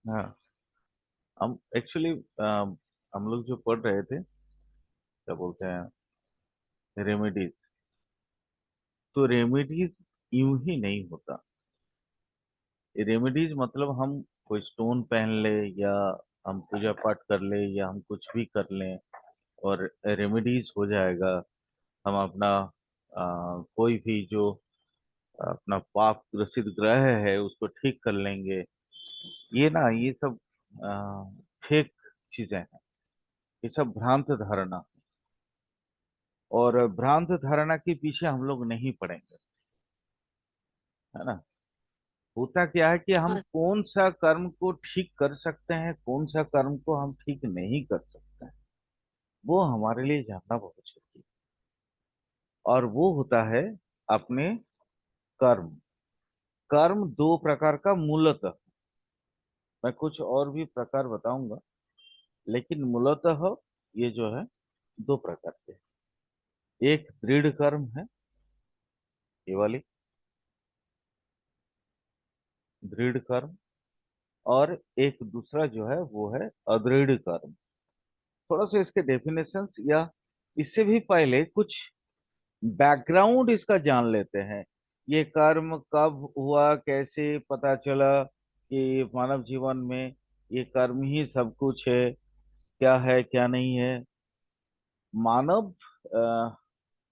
हाँ, हम एक्चुअली हम लोग जो पढ़ रहे थे, क्या बोलते हैं, रेमेडीज। तो रेमेडीज यूं ही नहीं होता। रेमेडीज मतलब हम कोई स्टोन पहन ले, या हम पूजा पाठ कर ले, या हम कुछ भी कर लें और रेमेडीज हो जाएगा। हम अपना कोई भी जो अपना पाप ग्रसित ग्रह है उसको ठीक कर लेंगे। ये ना, ये सब फेक चीजें हैं। ये सब भ्रांत धारणा। और भ्रांत धारणा के पीछे हम लोग नहीं पड़ेंगे, है ना। होता क्या है कि हम हाँ। कौन सा कर्म को ठीक कर सकते हैं, कौन सा कर्म को हम ठीक नहीं कर सकते हैं, वो हमारे लिए जानना बहुत जरूरी है। और वो होता है अपने कर्म। कर्म दो प्रकार का मूलतः, मैं कुछ और भी प्रकार बताऊंगा, लेकिन मूलतः ये जो है दो प्रकार के हैं। एक दृढ़ कर्म है, ये वाली दृढ़ कर्म। और एक दूसरा जो है वो है अदृढ़ कर्म। थोड़ा सा इसके डेफिनेशंस, या इससे भी पहले कुछ बैकग्राउंड इसका जान लेते हैं। ये कर्म कब हुआ, कैसे पता चला कि मानव जीवन में ये कर्म ही सब कुछ है क्या नहीं है। मानव अ,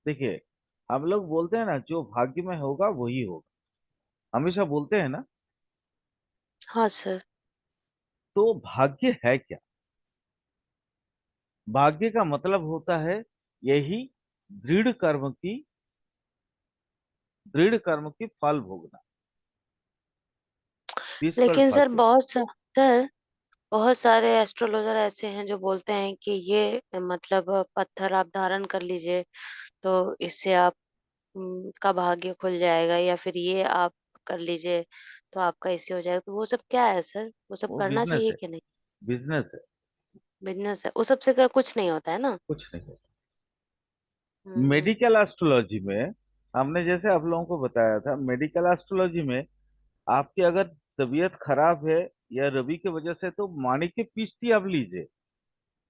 देखिए, हम लोग बोलते हैं ना, जो भाग्य में होगा वही होगा, हमेशा बोलते हैं ना। हाँ सर। तो भाग्य है क्या? भाग्य का मतलब होता है यही, दृढ़ कर्म की, दृढ़ कर्म की फल भोगना, निष्फल लेकिन सर भाग्य। सर बहुत सारे एस्ट्रोलॉजर ऐसे हैं जो बोलते हैं कि ये मतलब पत्थर आप धारण कर लीजिए तो इससे आप का भाग्य खुल जाएगा, या फिर ये आप कर लीजिए तो आपका इससे हो जाएगा। तो वो सब क्या है सर? वो सब वो करना बिजनेस चाहिए है, कि नहीं? बिजनेस है, बिजनेस है, वो सबसे कुछ नहीं होता है ना। कुछ नहीं। हम्म। मेडिकल एस्ट्रोलॉजी में, हमने जैसे आप लोगों को बताया था, मेडिकल एस्ट्रोलॉजी में आपकी अगर तबीयत खराब है या रवि की वजह से, तो माणिक्य की पिष्टी आप लीजिए।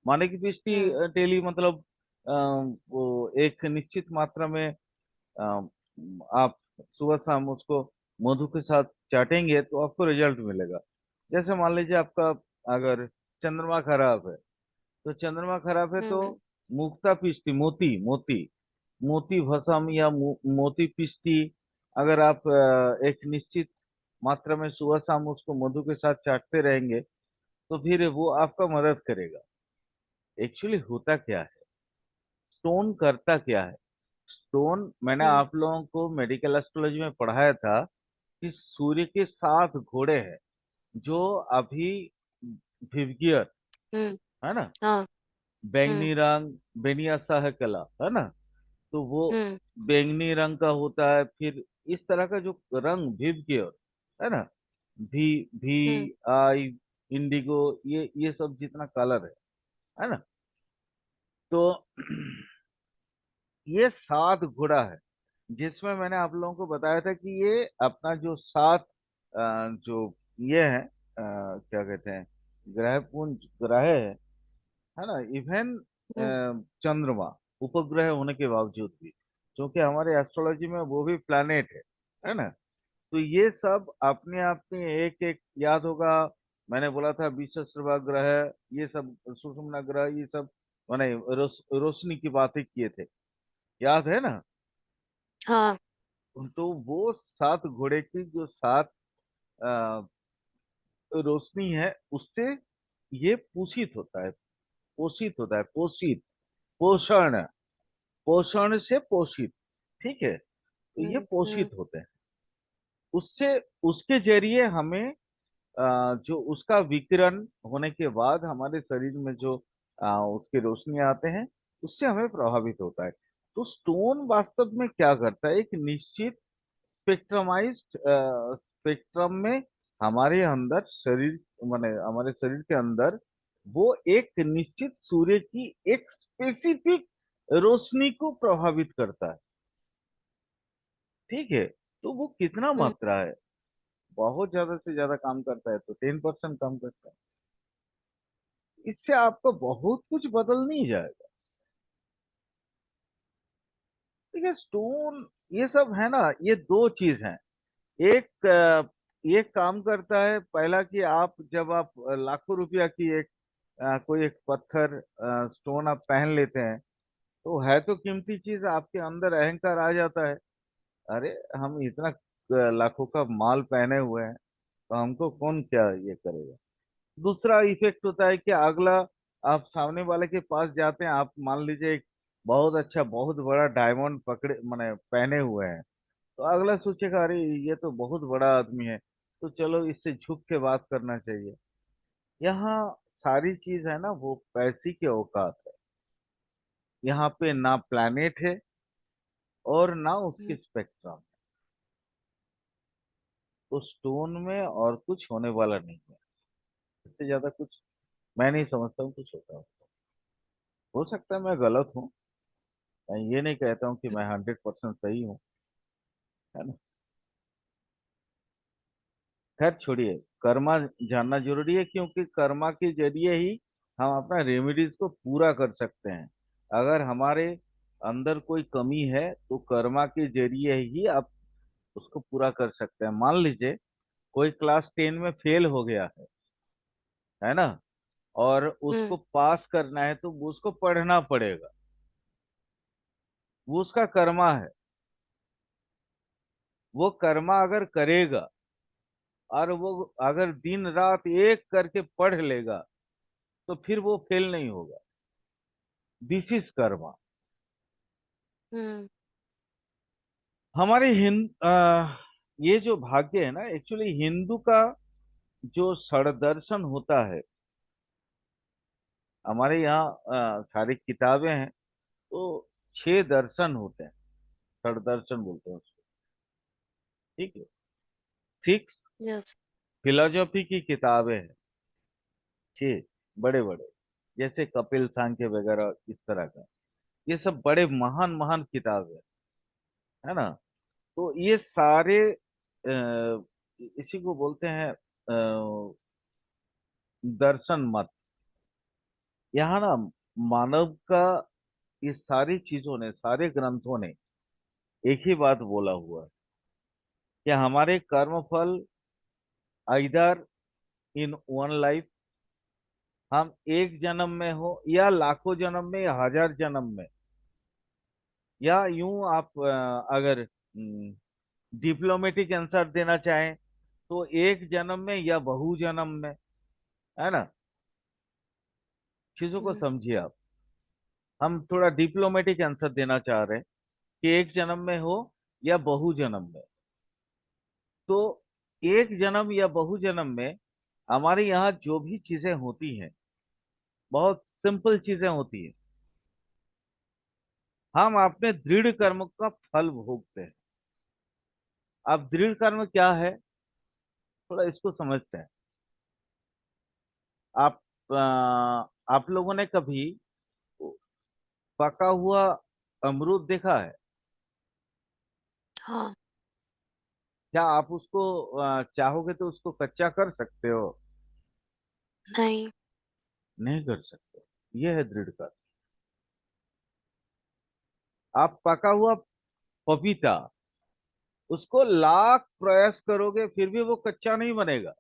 माणिक्य की पिष्टी हम्म। डेली, मतलब वो एक निश्चित मात्रा में आप सुबह शाम उसको मधु के साथ चाटेंगे तो आपको रिजल्ट मिलेगा। जैसे मान लीजिए आपका अगर चंद्रमा खराब है, तो चंद्रमा खराब है तो हम्म। मुक्ता पिष्टी, मोती मोती मोती भस्म या मोती पिष्टी, अगर आप एक निश्चित मात्रा में सुबह शाम उसको मधु के साथ चाटते रहेंगे, तो फिर वो आपका मदद करेगा। एक्चुअली होता क्या है, स्टोन करता क्या है। स्टोन, मैंने हम्म। आप लोगों को मेडिकल एस्ट्रोलॉजी में पढ़ाया था कि सूर्य के 7 घोड़े हैं, जो अभी विवगियर, हम्म। है ना, हाँ। हम्म। बैंगनी रंग, बेनिया कला, है ना। तो वो हम्म। बैंगनी रंग का होता है। फिर इस तरह का जो रंग विवगियर, है ना, भी भी हम्म। आई, इंडिगो, ये सब जितना कलर है ना। तो ये 7 घोड़ा है, जिसमें मैंने आप लोगों को बताया था कि ये अपना जो 7 जो ये है, क्या कहते हैं, ग्रह पुंज ग्रह है ना। इवन हम्म। चंद्रमा उपग्रह होने के बावजूद भी, क्योंकि हमारे एस्ट्रोलॉजी में वो भी प्लैनेट है ना। तो ये सब अपने आप में एक एक, याद होगा मैंने बोला था विश्वश्रवा ग्रह, ये सब सुषुम्ना ग्रह, ये सब मैंने रोशनी की बातें किए थे, याद है ना। हाँ। तो वो 7 घोड़े की जो 7 अ, रोशनी है, उससे ये पोषित होता है, पोषित होता है, पोषित, पोषण, पोषण से पोषित, ठीक है। तो ये हम्म। हम्म। पोषित होते हैं, उससे, उसके जरिए हमें जो उसका विकिरण होने के बाद हमारे शरीर में जो उसके रोशनी आते हैं, उससे हमें प्रभावित होता है। तो स्टोन वास्तव में क्या करता है, एक निश्चित स्पेक्ट्रमाइज्ड स्पेक्ट्रम में हमारे अंदर शरीर, माने हमारे शरीर के अंदर, वो एक निश्चित सूर्य की एक स्पेसिफिक रोशनी को प्रभावित करता है, ठीक है। तो वो कितना हम्म। मात्रा है, बहुत ज्यादा से ज्यादा काम करता है तो 10% काम करता है। इससे आपको बहुत कुछ बदल नहीं जाएगा। ठीक है, स्टोन ये सब है ना, ये दो चीज हैं। एक ये काम करता है पहला कि आप जब आप लाखों रुपया की एक कोई एक पत्थर स्टोन आप पहन लेते हैं, तो है तो कीमती चीज, आपके अंदर अहंकार आ जाता है। अरे हम इतना लाखों का माल पहने हुए हैं, तो हमको कौन क्या ये करेगा। दूसरा इफेक्ट होता है कि अगला, आप सामने वाले के पास जाते हैं, आप मान लीजिए एक बहुत अच्छा बहुत बड़ा डायमंड पकड़े माने पहने हुए हैं, तो अगला सोचेगा अरे ये तो बहुत बड़ा आदमी है, तो चलो इससे झुक के बात करना चाहिए। यहाँ सारी चीज है ना वो पैसे की औकात है। यहाँ पे ना प्लैनेट है और ना उसके हम्म। स्पेक्ट्रम। तो स्टोन में और कुछ होने वाला नहीं है। इससे ज्यादा कुछ मैं नहीं समझता हूँ कुछ होता हो सकता है मैं गलत हूँ। मैं ये नहीं कहता हूँ कि मैं 100% सही हूँ, है ना। खैर छोड़िए, कर्मा जानना जरूरी है, क्योंकि कर्मा के जरिए ही हम अपना रेमेडीज को पूरा कर सकते हैं। अगर हमारे अंदर कोई कमी है तो कर्मा के जरिए ही आप उसको पूरा कर सकते हैं। मान लीजिए कोई क्लास 10 में फेल हो गया है ना, और हम्म। उसको पास करना है तो वो उसको पढ़ना पड़ेगा। वो उसका कर्मा है। वो कर्मा अगर करेगा और वो अगर दिन रात एक करके पढ़ लेगा, तो फिर वो फेल नहीं होगा। This is karma. हम्म। हमारे ये जो भाग्य है ना, एक्चुअली हिंदू का जो षड्दर्शन होता है, हमारे यहाँ सारी किताबें हैं, तो 6 दर्शन होते हैं। षड्दर्शन बोलते हैं उसको। ठीक है, 6 यस। फिलोसॉफी की किताबें हैं, 6 बड़े बड़े, जैसे कपिल सांख्य वगैरह इस तरह का। ये सब बड़े महान महान किताब है ना। तो ये सारे इसी को बोलते हैं दर्शन मत। यहाँ ना मानव का, ये सारी चीजों ने, सारे ग्रंथों ने एक ही बात बोला हुआ है कि हमारे कर्म फल आइदर इन वन लाइफ, हम एक जन्म में हो या लाखों जन्म में या हजार जन्म में, या यूं आप अगर डिप्लोमेटिक आंसर देना चाहें तो एक जन्म में या बहु जन्म में, है ना। चीजों को हम्म। समझिए आप। हम थोड़ा डिप्लोमेटिक आंसर देना चाह रहे हैं कि एक जन्म में हो या बहु जन्म में। तो एक जन्म या बहु जन्म में हमारे यहाँ जो भी चीजें होती हैं, बहुत सिंपल चीजें होती हैं। हम अपने दृढ़ कर्म का फल भोगते हैं। अब दृढ़ कर्म क्या है, थोड़ा इसको समझते हैं। आप आप लोगों ने कभी पका हुआ अमरूद देखा है? हाँ। क्या आप उसको चाहोगे तो उसको कच्चा कर सकते हो? नहीं। नहीं कर सकते। यह है दृढ़ कर्म। आप पका हुआ पपीता, उसको लाख प्रयास करोगे फिर भी वो कच्चा नहीं बनेगा।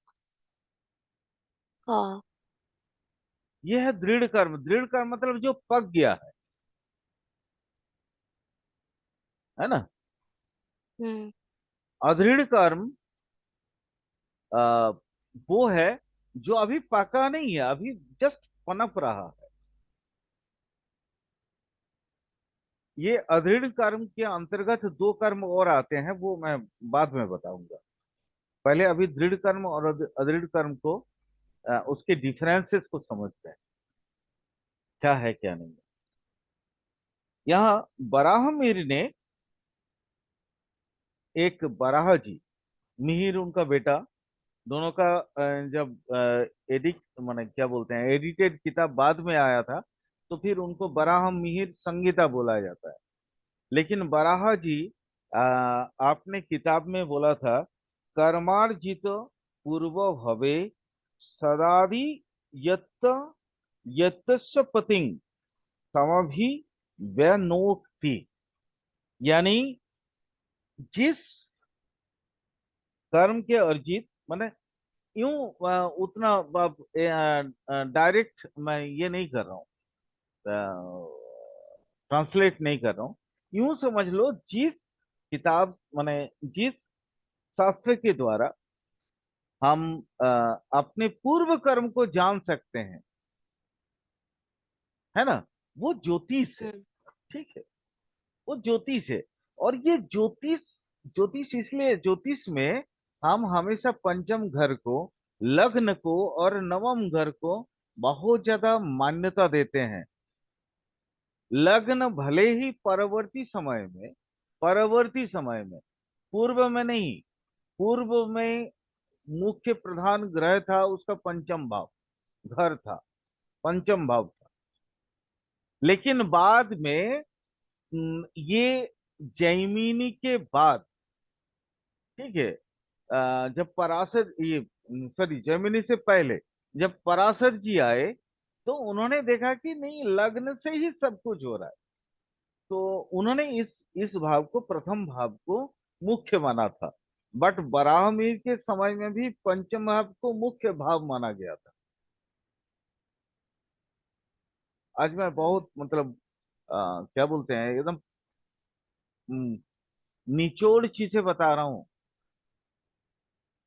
हाँ। यह है दृढ़ कर्म। दृढ़ कर्म मतलब जो पक गया है ना। हम्म। अदृढ़ कर्म आ, वो है जो अभी पका नहीं है, अभी जस्ट पनप रहा है। ये अदृढ़ कर्म के अंतर्गत दो कर्म और आते हैं, वो मैं बाद में बताऊंगा। पहले अभी दृढ़ कर्म और अदृढ़ कर्म को उसके डिफरेंसेस को समझते हैं, क्या है क्या नहीं है। यहाँ बराह मीर ने, एक बराह जी, मिहिर उनका बेटा, दोनों का जब एडिट माने क्या बोलते हैं एडिटेड किताब बाद में आया था, तो फिर उनको बराह मिहिर संगीता बोला जाता है। लेकिन बराह जी, आपने किताब में बोला था कर्मार्जित पूर्व भवे सदादि यत्त यत्तस्य पतिं समभि व्यनोक्ति। यानी जिस कर्म के अर्जित, माने यूं उतना डायरेक्ट मैं ये नहीं कर रहा हूँ, ट्रांसलेट नहीं कर रहा हूँ। यूं समझ लो, जिस किताब माने जिस शास्त्र के द्वारा हम अपने पूर्व कर्म को जान सकते हैं, है ना, वो ज्योतिष है। हम्म। ठीक है, वो ज्योतिष है। और ये ज्योतिष, ज्योतिष इसलिए, ज्योतिष में हम हमेशा पंचम घर को, लग्न को और नवम घर को बहुत ज्यादा मान्यता देते हैं। लग्न भले ही परवर्ती समय में, पूर्व में नहीं। पूर्व में मुख्य प्रधान ग्रह था उसका पंचम भाव, घर था, पंचम भाव था। लेकिन बाद में ये जैमिनी के बाद, ठीक है, जब पराशर ये सॉरी जैमिनी से पहले जब पराशर जी आए, तो उन्होंने देखा कि नहीं, लग्न से ही सब कुछ हो रहा है। तो उन्होंने इस भाव को, प्रथम भाव को मुख्य माना था। बट बराहमीर के समय में भी पंचम भाव को मुख्य भाव माना गया था। आज मैं हम्म। बहुत मतलब क्या बोलते हैं, एकदम निचोड़ चीजें बता रहा हूँ।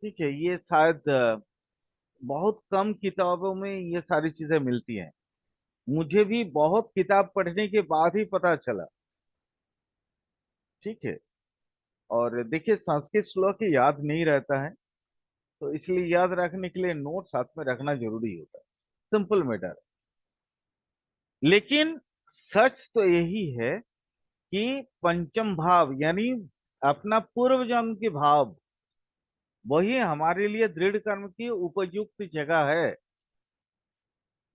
ठीक है, ये शायद बहुत कम किताबों में ये सारी चीजें मिलती हैं। मुझे भी बहुत किताब पढ़ने के बाद ही पता चला। ठीक है। और देखिए, संस्कृत श्लोक याद नहीं रहता है, तो इसलिए याद रखने के लिए नोट साथ में रखना जरूरी होता है। Simple matter. लेकिन सच तो यही है कि पंचम भाव यानी अपना पूर्व जन्म के भाव, वही हमारे लिए दृढ़ कर्म की उपयुक्त जगह है।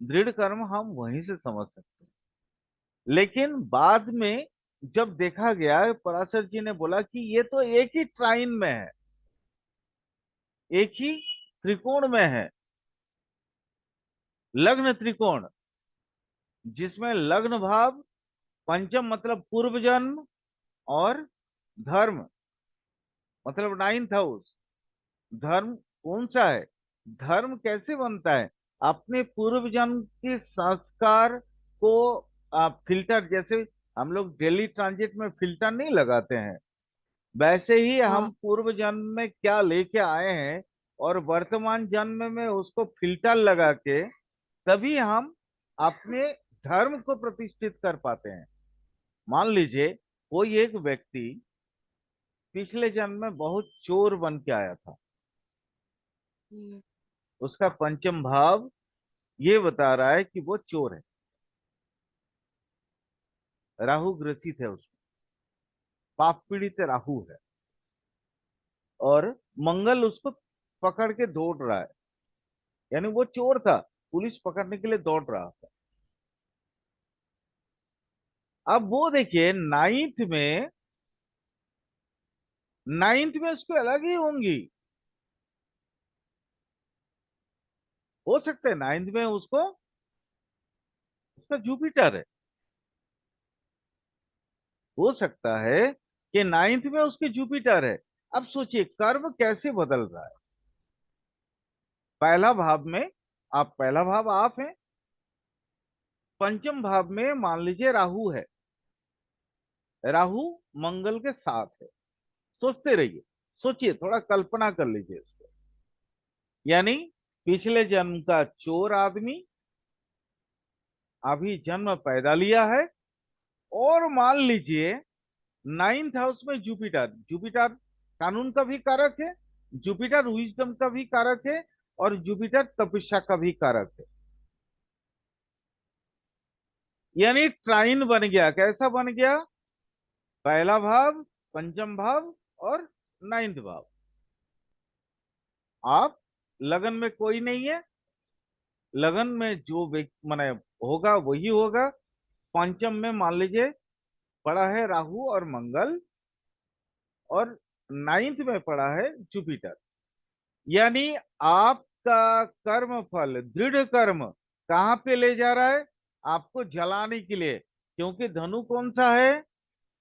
दृढ़ कर्म हम वहीं से समझ सकते हैं। लेकिन बाद में जब देखा गया, पराशर जी ने बोला कि ये तो एक ही ट्राइन में है, एक ही त्रिकोण में है, लग्न त्रिकोण, जिसमें लग्न भाव, पंचम मतलब पूर्व जन्म, और धर्म मतलब नाइन्थ हाउस। धर्म कौन सा है? धर्म कैसे बनता है? अपने पूर्व जन्म के संस्कार को फिल्टर, जैसे हम लोग डेली ट्रांजिट में फिल्टर नहीं लगाते हैं, वैसे ही हम हाँ। पूर्व जन्म में क्या लेके आए हैं और वर्तमान जन्म में उसको फिल्टर लगा के तभी हम अपने धर्म को प्रतिष्ठित कर पाते हैं। मान लीजिए, कोई एक व्यक्ति पिछले जन्म में बहुत चोर बन के आया था। हम्म। उसका पंचम भाव ये बता रहा है कि वो चोर है, राहु ग्रसित है, उसमें पाप पीड़ित राहु है, और मंगल उसको पकड़ के दौड़ रहा है। यानी वो चोर था, पुलिस पकड़ने के लिए दौड़ रहा था। अब वो देखिए, नाइन्थ में उसको अलग ही होंगी। हो सकता है नाइन्थ में उसको, उसका जुपिटर है। हो सकता है कि नाइन्थ में उसके जुपिटर है। अब सोचिए कर्म कैसे बदल रहा है। पहला भाव में, आप पहला भाव आप हैं, पंचम भाव में मान लीजिए राहु है, राहु मंगल के साथ है। सोचते रहिए, सोचिए, थोड़ा कल्पना कर लीजिए इसको। यानी पिछले जन्म का चोर आदमी अभी जन्म पैदा लिया है, और मान लीजिए नाइन्थ हाउस में जुपिटर, जुपिटर कानून का भी कारक है, जुपिटर विजडम का भी कारक है, और जुपिटर तपस्या का भी कारक है। यानी ट्राइन बन गया। कैसा बन गया? पहला भाव, पंचम भाव, और नाइन्थ भाव। आप लगन में कोई नहीं है, लगन में जो व्यक्ति माने होगा वही होगा। पंचम में मान लीजिए पड़ा है राहु और मंगल, और नाइन्थ में पड़ा है जुपिटर। यानी आपका कर्म फल, दृढ़ कर्म कहाँ पे ले जा रहा है? आपको जलाने के लिए। क्योंकि धनु कौन सा है?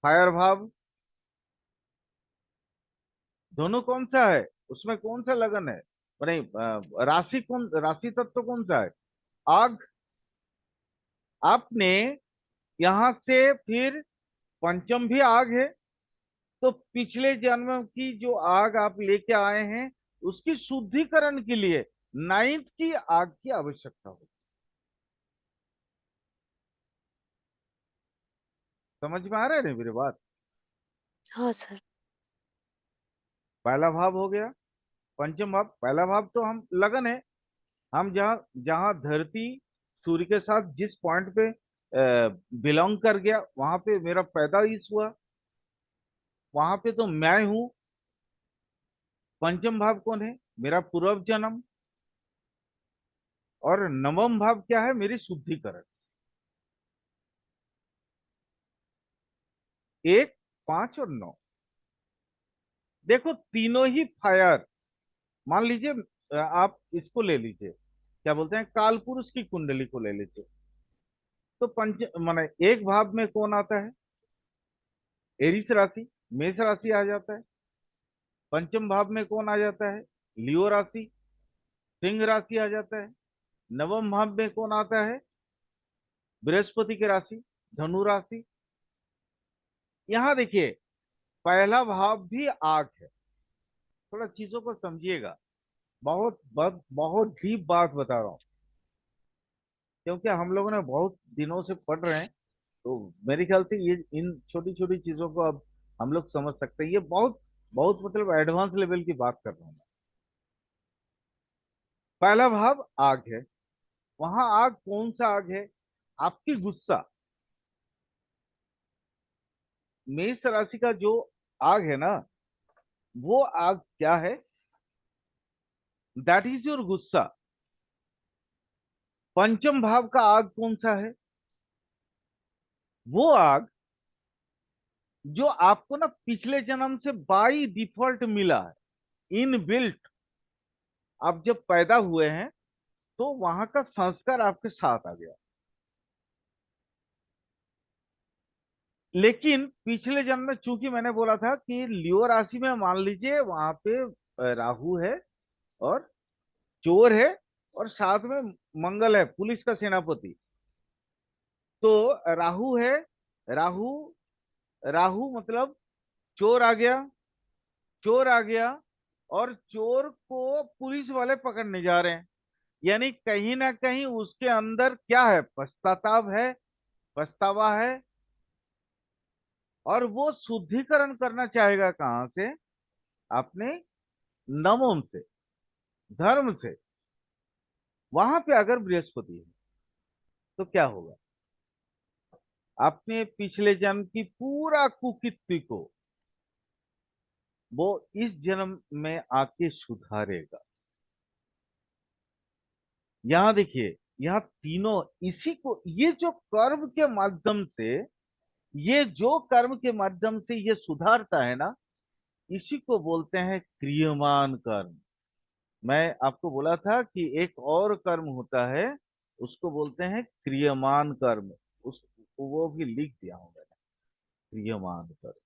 फायर भाव। धनु कौन सा है? उसमें कौन सा लगन है? नहीं, राशि कौन, राशि तत्व कौन सा है? आग। आपने यहां से फिर पंचम भी आग है, तो पिछले जन्म की जो आग आप लेके आए हैं, उसकी शुद्धिकरण के लिए नाइन्थ की आग की आवश्यकता होगी। समझ में आ रहा है ना मेरी बात? हाँ सर। पहला भाव हो गया, पंचम भाव। पहला भाव तो हम लगन है, हम जहाँ जहाँ धरती सूर्य के साथ जिस पॉइंट पे बिलोंग कर गया, वहां पे मेरा पैदाइश हुआ, वहां पे तो मैं हूँ। पंचम भाव कौन है? मेरा पूर्व जन्म। और नवम भाव क्या है? मेरी शुद्धिकरण। एक, पांच और नौ। देखो तीनों ही फायर। मान लीजिए आप इसको ले लीजिए, क्या बोलते हैं, काल पुरुष की कुंडली को ले लीजिए। तो पंच माने एक भाव में कौन आता है? एरिस राशि, मेष राशि आ जाता है। पंचम भाव में कौन आ जाता है? लियो राशि, सिंह राशि आ जाता है। नवम भाव में कौन आता है? बृहस्पति की राशि, धनु राशि। यहाँ देखिए, पहला भाव भी आग है। थोड़ा चीजों को समझिएगा, बहुत बहुत बहुत डीप बात बता रहा हूँ, क्योंकि हम लोगों ने बहुत दिनों से पढ़ रहे हैं। तो मेरे ख्याल से ये इन छोटी छोटी चीजों को अब हम लोग समझ सकते हैं। ये बहुत बहुत मतलब एडवांस लेवल की बात कर रहा हूँ मैं। पहला भाव आग है। वहां आग कौन सा आग है? आपकी गुस्सा। मेष राशि का जो आग है ना, वो आग क्या है? दैट इज योर गुस्सा। पंचम भाव का आग कौन सा है? वो आग जो आपको ना पिछले जन्म से बाई डिफॉल्ट मिला है, इन बिल्ट। आप जब पैदा हुए हैं तो वहां का संस्कार आपके साथ आ गया। लेकिन पिछले जन्म में, चूंकि मैंने बोला था कि लियो राशि में मान लीजिए वहां पे राहु है, और चोर है, और साथ में मंगल है, पुलिस का सेनापति। तो राहु है, राहु, राहु मतलब चोर आ गया, चोर आ गया, और चोर को पुलिस वाले पकड़ने जा रहे हैं। यानी कहीं ना कहीं उसके अंदर क्या है? पश्चाताप है, पछतावा है। और वो शुद्धिकरण करना चाहेगा कहां से? अपने नवम से, धर्म से। वहां पे अगर बृहस्पति है तो क्या होगा? अपने पिछले जन्म की पूरा कुकीर्ति को वो इस जन्म में आके सुधारेगा। यहां देखिए, यहां तीनों इसी को, ये जो कर्म के माध्यम से, ये जो कर्म के माध्यम से ये सुधारता है ना, इसी को बोलते हैं क्रियमान कर्म। मैं आपको बोला था कि एक और कर्म होता है, उसको बोलते हैं क्रियमान कर्म। उस वो भी लिख दिया हूं मैंने, क्रियमान कर्म।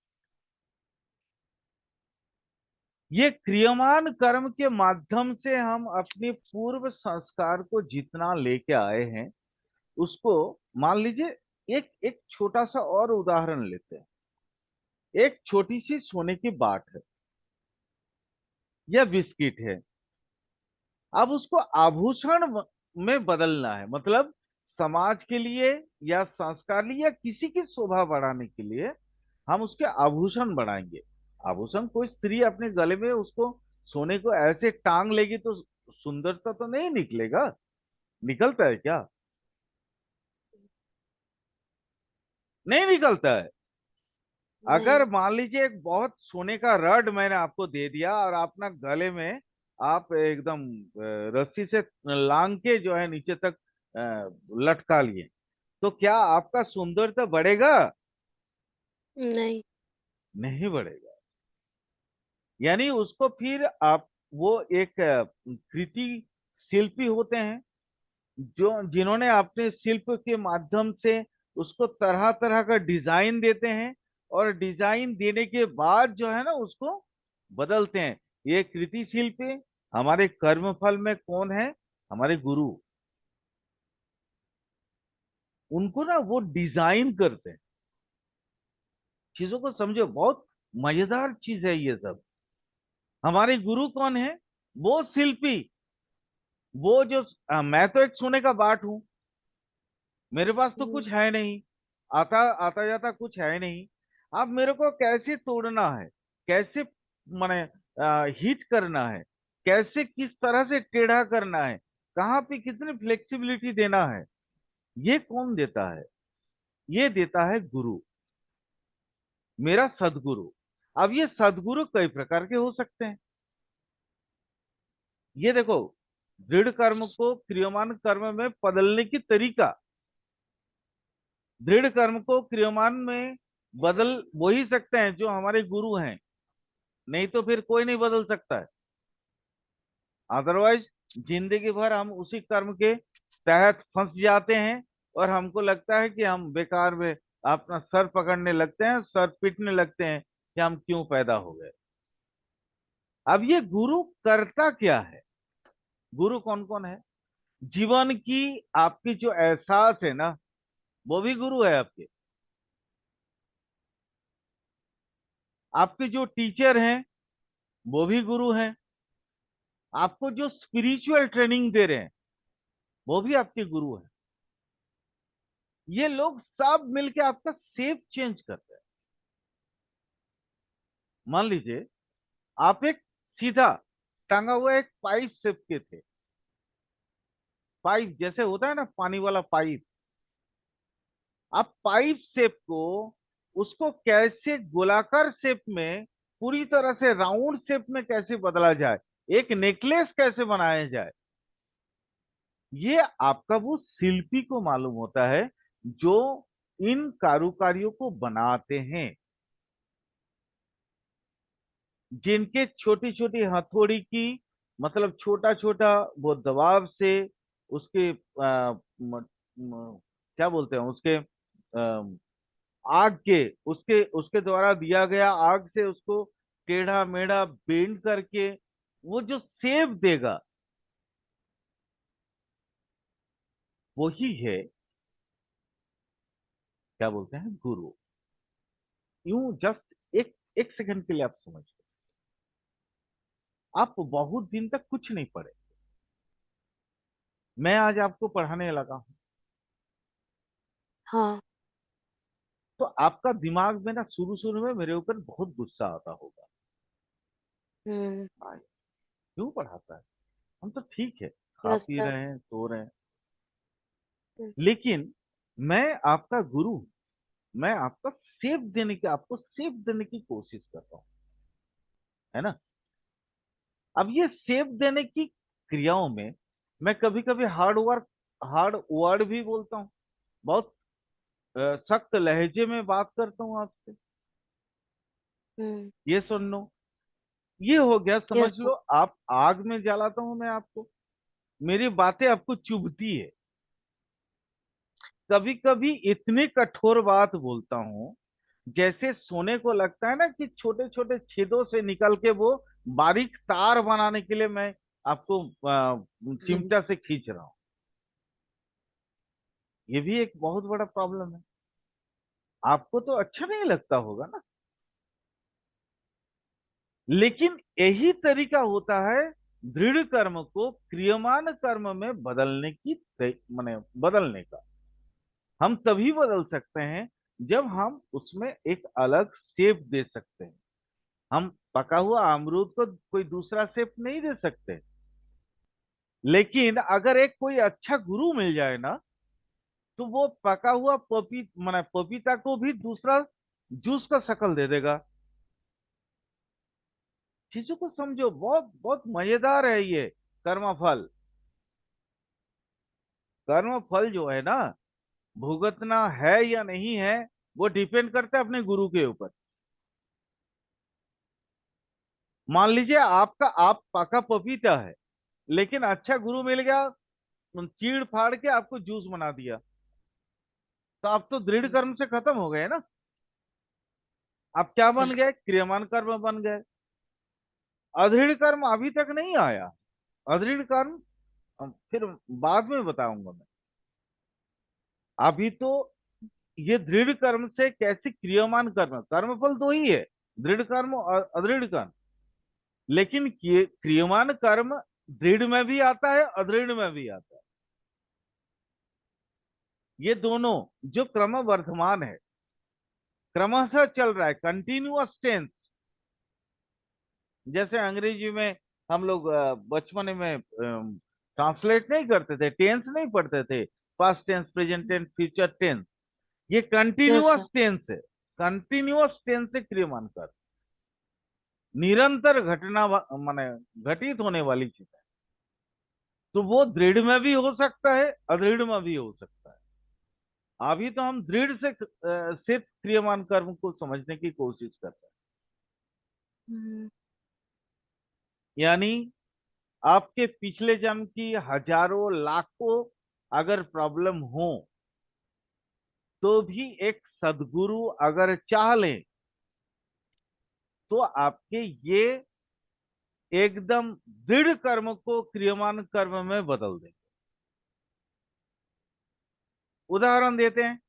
ये क्रियमान कर्म के माध्यम से हम अपने पूर्व संस्कार को जितना लेके आए हैं, उसको, मान लीजिए, एक एक छोटा सा और उदाहरण लेते हैं। एक छोटी सी सोने की बाट है या बिस्किट है। अब उसको आभूषण में बदलना है, मतलब समाज के लिए या संस्कार लिए या किसी की शोभा बढ़ाने के लिए हम उसके आभूषण बनाएंगे। आभूषण, कोई स्त्री अपने गले में उसको, सोने को ऐसे टांग लेगी तो सुंदरता तो नहीं निकलेगा। निकलता है क्या? नहीं निकलता है। अगर नहीं। मान लीजिए एक बहुत सोने का रड मैंने आपको दे दिया, और अपना गले में आप एकदम रस्सी से लांग के जो है नीचे तक लटका लिए, तो क्या आपका सुंदरता बढ़ेगा? नहीं। नहीं बढ़ेगा। यानी उसको फिर आप वो एक कृति शिल्पी होते हैं, जो जिन्होंने अपने शिल्प के माध्यम से उसको तरह तरह का डिजाइन देते हैं, और डिजाइन देने के बाद जो है ना उसको बदलते हैं। ये कृति शिल्पी हमारे कर्मफल में कौन है? हमारे गुरु। उनको ना वो डिजाइन करते हैं। चीजों को समझो, बहुत मजेदार चीज है ये सब। हमारे गुरु कौन है? वो शिल्पी। वो जो मैं तो एक सोने का बाट हूं, मेरे पास तो कुछ हम्म, है नहीं, आता आता जाता कुछ है नहीं। अब मेरे को कैसे तोड़ना है, कैसे माने हिट करना है, कैसे किस तरह से टेढ़ा करना है, कहाँ पे कितनी फ्लेक्सिबिलिटी देना है, ये कौन देता है? ये देता है गुरु, मेरा सदगुरु। अब ये सदगुरु कई प्रकार के हो सकते हैं। ये देखो, दृढ़ कर्म को क्रियमान कर्म में बदलने की तरीका, दृढ़ कर्म को क्रियमान में बदल वही सकते हैं जो हमारे गुरु हैं, नहीं तो फिर कोई नहीं बदल सकता है। अदरवाइज जिंदगी भर हम उसी कर्म के तहत फंस जाते हैं, और हमको लगता है कि हम बेकार में अपना सर पकड़ने लगते हैं, सर पीटने लगते हैं कि हम क्यों पैदा हो गए। अब ये गुरु करता क्या है? गुरु कौन कौन है? जीवन की आपकी जो एहसास है ना, वो भी गुरु है आपके। आपके जो टीचर हैं वो भी गुरु हैं। आपको जो स्पिरिचुअल ट्रेनिंग दे रहे हैं वो भी आपके गुरु हैं। ये लोग सब मिलके आपका शेप चेंज करते हैं। मान लीजिए आप एक सीधा टांगा हुआ एक पाइप शेप के थे, पाइप जैसे होता है ना पानी वाला पाइप। आप पाइप शेप को, उसको कैसे गोलाकार शेप में, पूरी तरह से राउंड शेप में कैसे बदला जाए, एक नेकलेस कैसे बनाया जाए, ये आपका वो शिल्पी को मालूम होता है, जो इन कारुकारियों को बनाते हैं। जिनके छोटी छोटी हथौड़ी की, मतलब छोटा छोटा वो दबाव से उसके क्या बोलते हैं उसके आग के, उसके उसके द्वारा दिया गया आग से उसको टेढ़ा मेढ़ा बेंड करके वो जो शेप देगा, वही है क्या बोलते हैं गुरु। यूं जस्ट एक एक सेकंड के लिए आप समझ लो, आप बहुत दिन तक कुछ नहीं पढ़े, मैं आज आपको पढ़ाने लगा हूं, हाँ। तो आपका दिमाग में ना शुरू शुरू में मेरे ऊपर बहुत गुस्सा आता होगा। हम्म। भाई क्यों पढ़ाता है, हम तो ठीक है, खा यस पी सर। रहे हैं, सो रहे हैं। हम्म, लेकिन मैं आपका गुरु हूं, मैं आपका सेफ देने की, आपको सेफ देने की कोशिश करता हूँ, है ना। अब ये सेफ देने की क्रियाओं में मैं कभी कभी हार्ड वर्ड भी बोलता हूँ, बहुत सख्त लहजे में बात करता हूँ आपसे। हम्म। ये सुन लो, ये हो गया, समझ यस सर। लो आप आग में जलाता हूं मैं आपको, मेरी बातें आपको चुभती है। कभी कभी इतनी कठोर बात बोलता हूँ, जैसे सोने को लगता है ना कि छोटे छोटे छेदों से निकल के वो बारीक तार बनाने के लिए मैं आपको हम्म, चिमटा से खींच रहा हूँ। ये भी एक बहुत बड़ा प्रॉब्लम है। आपको तो अच्छा नहीं लगता होगा ना, लेकिन यही तरीका होता है दृढ़ कर्म को क्रियमान कर्म में बदलने की, माने बदलने का। हम तभी बदल सकते हैं जब हम उसमें एक अलग शेप दे सकते हैं। हम पका हुआ अमरूद को कोई दूसरा शेप नहीं दे सकते, लेकिन अगर एक कोई अच्छा गुरु मिल जाए ना, तो वो पका हुआ माने पपीता को भी दूसरा जूस का शक्ल दे देगा। चीजों को समझो, बहुत बहुत मजेदार है ये कर्मफल। कर्मफल जो है ना, भुगतना है या नहीं है, वो डिपेंड करता है अपने गुरु के ऊपर। मान लीजिए आपका आप पाका पपीता है, लेकिन अच्छा गुरु मिल गया, चीड़ फाड़ के आपको जूस बना दिया, तो आप तो दृढ़ हम्म, कर्म से खत्म हो गए ना। आप क्या बन बिल्कुल। गए? क्रियमान कर्म बन गए। अदृढ़ कर्म अभी तक नहीं आया। अदृढ़ कर्म फिर बाद में बताऊंगा मैं। अभी तो ये दृढ़ कर्म से कैसे क्रियमान कर्म, कर्मफल दो ही है, दृढ़ कर्म और अदृढ़ कर्म। लेकिन क्रियमान कर्म दृढ़ में भी आता है, अदृढ़ में भी आता है। ये दोनों जो क्रम वर्धमान है, क्रमशः चल रहा है, कंटिन्यूअस टेंस। जैसे अंग्रेजी में हम लोग बचपन में ट्रांसलेट नहीं करते थे, टेंस नहीं पढ़ते थे, past tense, present tense, future tense. ये यस कंटिन्यूअस सर। टेंस है। कंटिन्यूअस टेंस से क्रियमान कर, निरंतर घटना माने घटित होने वाली चीज है। तो वो दृढ़ में भी हो सकता है, अदृढ़ में भी हो सकता है। अभी तो हम दृढ़ से सिर्फ क्रियमान कर्म को समझने की कोशिश करते हैं। हम्म, यानी आपके पिछले जन्म की हजारों लाखों अगर प्रॉब्लम हो, तो भी एक सदगुरु अगर चाह ले, तो आपके ये एकदम दृढ़ कर्म को क्रियमान कर्म में बदल दे। उदाहरण देते हैं।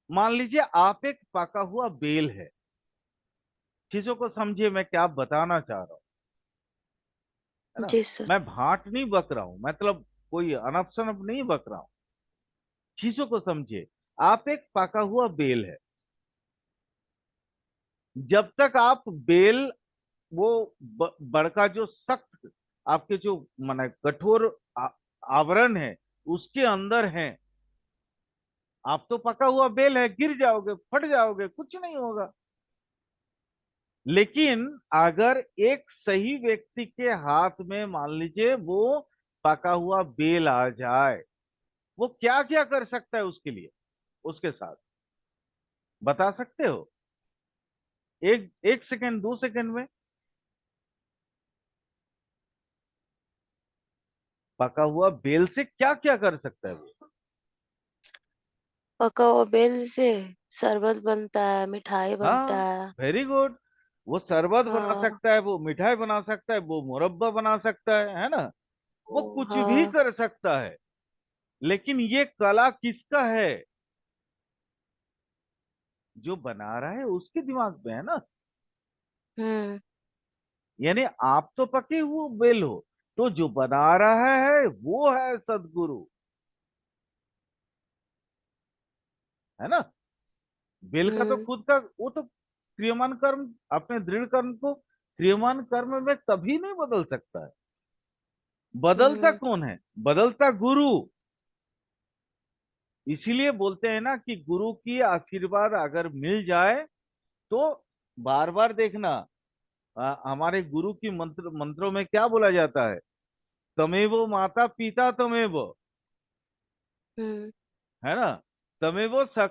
मान लीजिए आप एक पका हुआ बेल है। चीजों को समझिए मैं क्या बताना चाह रहा हूं, है ना। जी सर। मैं भाट नहीं बक रहा हूं, मतलब कोई अनप शनप नहीं बक रहा हूं। चीजों को समझिए। आप एक पका हुआ बेल है। जब तक आप बेल, वो बड़का जो सख्त आपके जो माने कठोर आवरण है, उसके अंदर है, आप तो पका हुआ बेल है, गिर जाओगे, फट जाओगे, कुछ नहीं होगा। लेकिन अगर एक सही व्यक्ति के हाथ में मान लीजिए वो पका हुआ बेल आ जाए, वो क्या क्या कर सकता है उसके लिए, उसके साथ बता सकते हो? एक एक सेकंड, 2 सेकंड में। पका हुआ बेल से क्या क्या कर सकता है वो? पका हुआ बेल से शरबत बनता है, मिठाई बनता हाँ, है। Very good. वो शरबत बना हाँ। सकता है, वो मिठाई बना सकता है, वो मुरब्बा बना सकता है ना। वो कुछ भी हाँ। कर सकता है। लेकिन ये कला किसका है? जो बना रहा है उसके दिमाग में है ना। हम्म। यानी आप तो पके हुए बेल हो, तो जो बना रहा है वो है सदगुरु, है ना। बेल का तो हम्म। खुद का वो तो क्रियमान कर्म, अपने दृढ़ कर्म को क्रियमान कर्म में कभी नहीं बदल सकता है। बदलता हम्म। कौन है? बदलता गुरु। इसीलिए बोलते हैं ना कि गुरु की आशीर्वाद अगर मिल जाए, तो बार बार देखना, हमारे गुरु की मंत्रों में क्या बोला जाता है? तमेव माता पिता तमेव, हम्म। है ना। तमेव सखा